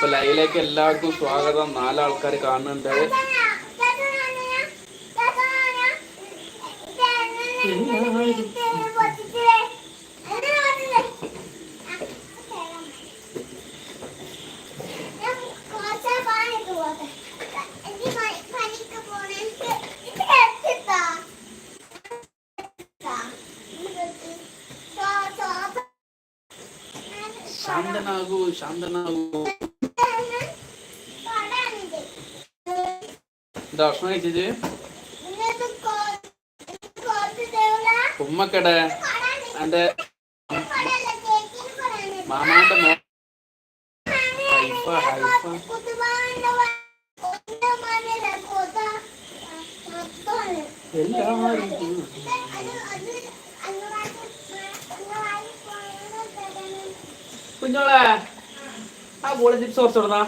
അപ്പൊ ലൈവിലേക്ക് എല്ലാവർക്കും സ്വാഗതം. 4 ആൾക്കാർ കാണുന്നുണ്ട്. ശാന്തനാകൂ, ശാന്തനാകൂ. എന്താ ഭക്ഷണം കഴിച്ചത്? ഉമ്മക്കടെ എന്റെ മാമാന്റെ മോ ഹൈഫ ഹൈഫ എല്ലാവരും കുഞ്ഞോളെ ആ ബോളി ചിപ്സ് കുറച്ച് കൊടുന്നാ.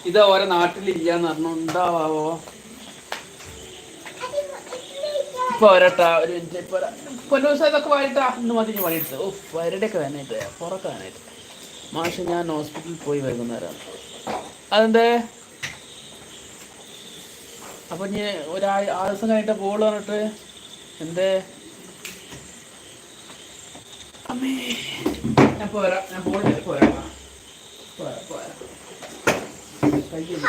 ഇത് ഓരോ നാട്ടിലില്ലാന്ന് പറഞ്ഞു. ഉണ്ടാവോ ഇപ്പൊ വരട്ടാ, ഒരു മിനിറ്റ്. പൊന്നൂസ ഇതൊക്കെ വായിട്ടാ. ഇന്ന് മതി ഞാൻ വഴിയെടുത്ത്. ഓ വരടെയൊക്കെ വേനായിട്ട് പുറത്ത് വേനായിട്ട്. മാഷ് ഞാൻ ഹോസ്പിറ്റലിൽ പോയി വൈകുന്നേരം. അതെന്തേ? അപ്പൊ ഇനി ഒരു 6 ദിവസം കഴിഞ്ഞിട്ട് ബോൾ പറഞ്ഞിട്ട് എന്തേ? അമ്മേ ഞാൻ പോരാ, ഞാൻ ബോളിൽ പോരാ പോരാ പോരാ കഴിക്കുന്നു.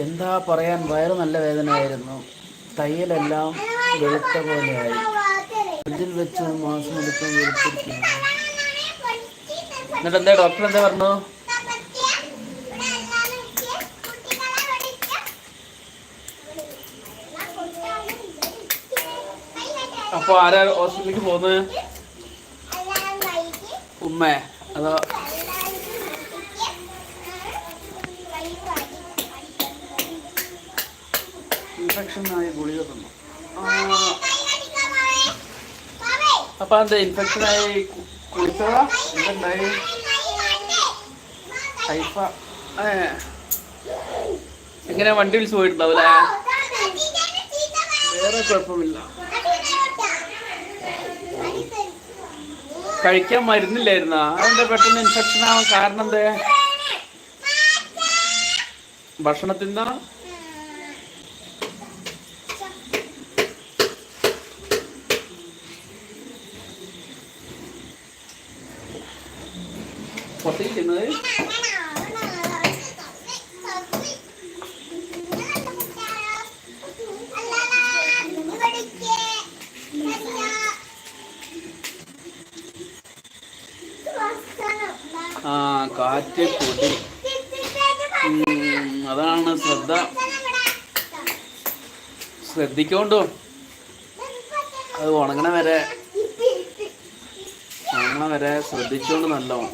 എന്താ പറയാൻ, വയറ് നല്ല വേദനയായിരുന്നു. തയ്യലെല്ലാം വെളുത്ത പോലെയായി. ഫ്രിഡ്ജിൽ വെച്ച് 1 മാസം എടുക്കാൻ വെളുത്തിരിക്കുന്നു. എന്നിട്ട് എന്താ ഡോക്ടർ എന്താ പറഞ്ഞു? അപ്പൊ ആരാ ഹോസ്പിറ്റലിലേക്ക് പോകുന്നത്? ഉമ്മേ അതോ? ഇൻഫെക്ഷനായി ഗുളിക തന്നു. അപ്പൊ എന്താ ഇൻഫെക്ഷനായി കുളിച്ചതാ? എന്തുണ്ടായി? ഹൈഫ എങ്ങനെ വണ്ടി വിളിച്ച് പോയിട്ടുണ്ടാവൂലേ? വേറെ കുഴപ്പമില്ല. കഴിക്കാൻ മരുന്നില്ലായിരുന്നാ? അതെന്താ പെട്ടെന്ന് ഇൻഫെക്ഷൻ ആവാൻ കാരണം എന്തേ? ഭക്ഷണത്തിന്നാ? പൊട്ടിക്കുന്നത് കാറ്റ് പൊടി. അതാണ് ശ്രദ്ധിക്കോണ്ടോ. അത് ഉണങ്ങണ വരെ ശ്രദ്ധിച്ചോണ്ട് നല്ലോണം.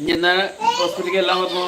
ഇനി എന്നാ ഹോസ്പിറ്റലിലേക്ക് എല്ലാം പറഞ്ഞു?